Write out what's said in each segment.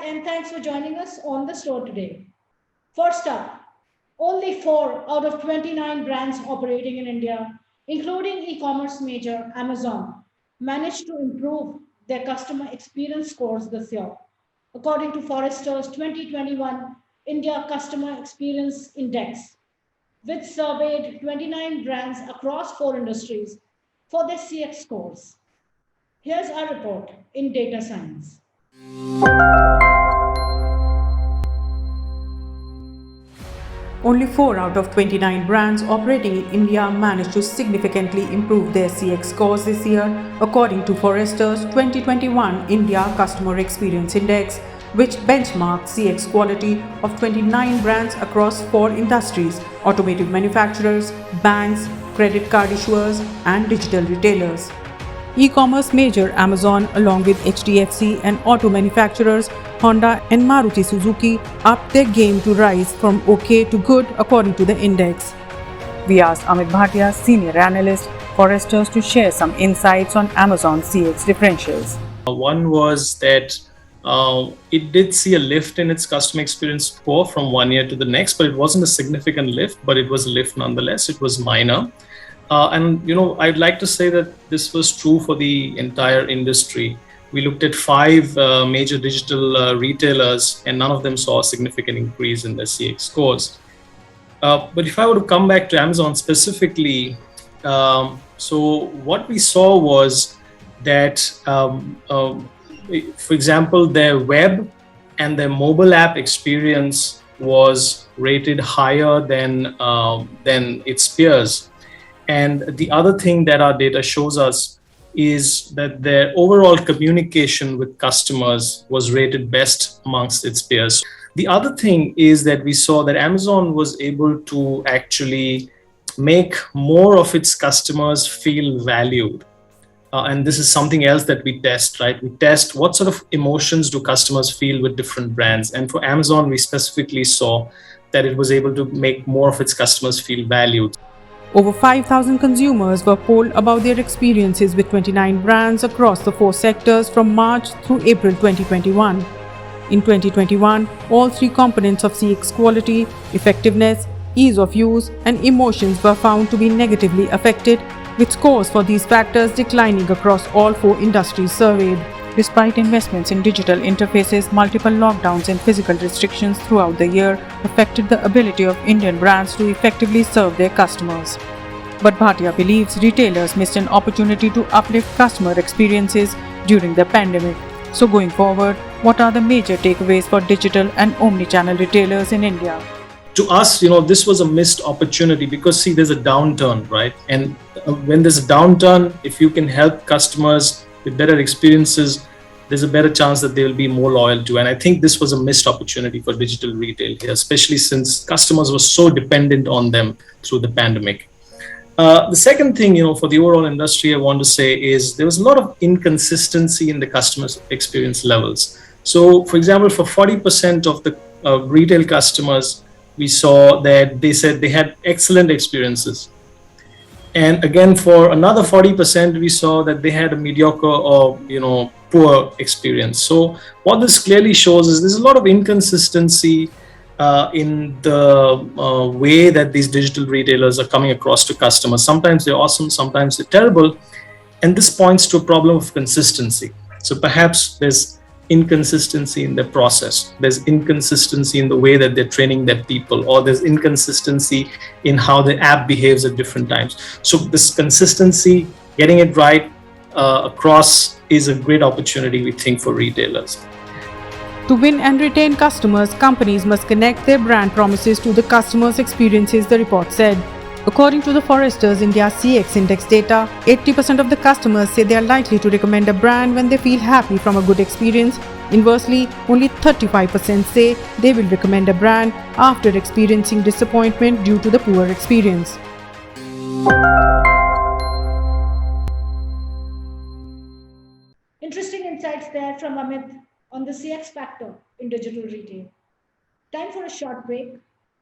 and thanks for joining us on the store today. First up, only 4 out of 29 brands operating in India, including e-commerce major Amazon, managed to improve their customer experience scores this year, according to Forrester's 2021 India Customer Experience Index, which surveyed 29 brands across 4 industries for their CX scores. Here's our report in data science. Only 4 out of 29 brands operating in India managed to significantly improve their CX scores this year, according to Forrester's 2021 India Customer Experience Index, which benchmarked CX quality of 29 brands across 4 industries: automotive manufacturers, banks, credit card issuers, and digital retailers. E-commerce major Amazon, along with HDFC and auto manufacturers Honda and Maruti Suzuki, upped their game to rise from okay to good according to the index. We asked Amit Bhatia, senior analyst, Forresters, to share some insights on Amazon's CX differentials. One was that it did see a lift in its customer experience score from one year to the next, but it wasn't a significant lift, but it was a lift nonetheless. It was minor. I'd like to say that this was true for the entire industry. We looked at 5 major digital retailers, and none of them saw a significant increase in their CX scores. But if I were to come back to Amazon specifically, so what we saw was that, for example, their web and their mobile app experience was rated higher than its peers. And the other thing that our data shows us is that their overall communication with customers was rated best amongst its peers. The other thing is that we saw that Amazon was able to actually make more of its customers feel valued. And this is something else that we test, right? We test what sort of emotions do customers feel with different brands. And for Amazon, we specifically saw that it was able to make more of its customers feel valued. Over 5,000 consumers were polled about their experiences with 29 brands across the 4 sectors from March through April 2021. In 2021, all 3 components of CX quality, effectiveness, ease of use, and emotions were found to be negatively affected, with scores for these factors declining across all 4 industries surveyed. Despite investments in digital interfaces, multiple lockdowns and physical restrictions throughout the year affected the ability of Indian brands to effectively serve their customers. But Bhatia believes retailers missed an opportunity to uplift customer experiences during the pandemic. So going forward, what are the major takeaways for digital and omni-channel retailers in India? To us, this was a missed opportunity because, see, there's a downturn, right? And when there's a downturn, if you can help customers with better experiences, there's a better chance that they will be more loyal to. And I think this was a missed opportunity for digital retail here, especially since customers were so dependent on them through the pandemic. The second thing, for the overall industry, I want to say is there was a lot of inconsistency in the customer experience levels. So, for example, for 40% of the retail customers, we saw that they said they had excellent experiences. And again, for another 40%, we saw that they had a mediocre or, poor experience. So what this clearly shows is there's a lot of inconsistency in the way that these digital retailers are coming across to customers. Sometimes they're awesome, sometimes they're terrible. And this points to a problem of consistency. So perhaps there's inconsistency in the process. There's inconsistency in the way that they're training their people, or there's inconsistency in how the app behaves at different times. So this consistency, getting it right across, is a great opportunity, we think, for retailers. To win and retain customers, companies must connect their brand promises to the customers' experiences, the report said. According to the Forrester's India CX Index data, 80% of the customers say they are likely to recommend a brand when they feel happy from a good experience. Inversely, only 35% say they will recommend a brand after experiencing disappointment due to the poor experience. Interesting insights there from Amit on the CX factor in digital retail. Time for a short break.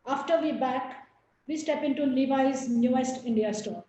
After we're back, we step into Levi's newest India store.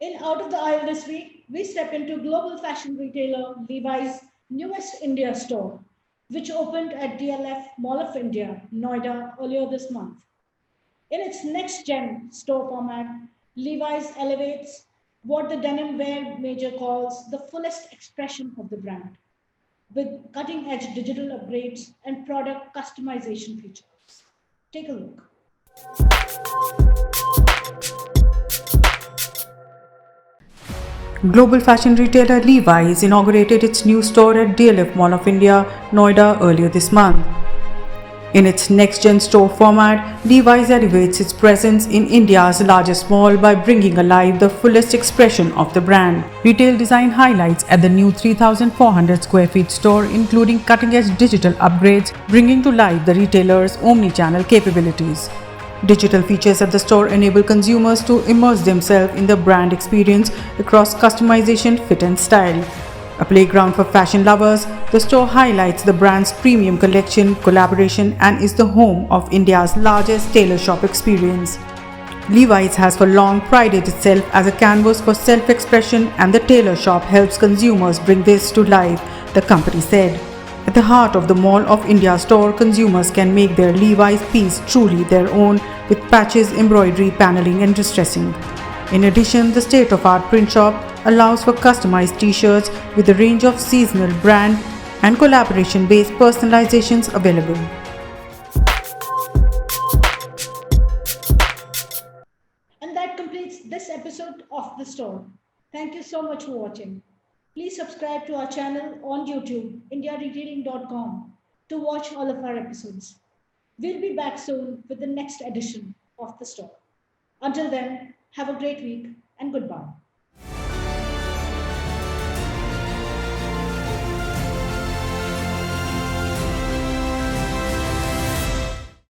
In Out of the Aisle this week, we step into global fashion retailer Levi's newest India store, which opened at DLF Mall of India, Noida, earlier this month. In its next gen store format, Levi's elevates what the denim wear major calls the fullest expression of the brand, with cutting edge digital upgrades and product customization features. Take a look. Global fashion retailer Levi's inaugurated its new store at DLF Mall of India, Noida earlier this month. In its next-gen store format, Levi's elevates its presence in India's largest mall by bringing alive the fullest expression of the brand. Retail design highlights at the new 3,400 square feet store, including cutting-edge digital upgrades, bringing to life the retailer's omni-channel capabilities. Digital features at the store enable consumers to immerse themselves in the brand experience across customization, fit and style. A playground for fashion lovers, the store highlights the brand's premium collection, collaboration and is the home of India's largest tailor shop experience. Levi's has for long prided itself as a canvas for self-expression and the tailor shop helps consumers bring this to life, the company said. At the heart of the Mall of India store, consumers can make their Levi's piece truly their own with patches, embroidery, paneling and distressing. In addition, the state-of-art print shop allows for customized t-shirts with a range of seasonal brand and collaboration-based personalizations available. And that completes this episode of The Store. Thank you so much for watching. Please subscribe to our channel on YouTube, Indiaretailing.com, to watch all of our episodes. We'll be back soon with the next edition of The Store. Until then, have a great week and goodbye.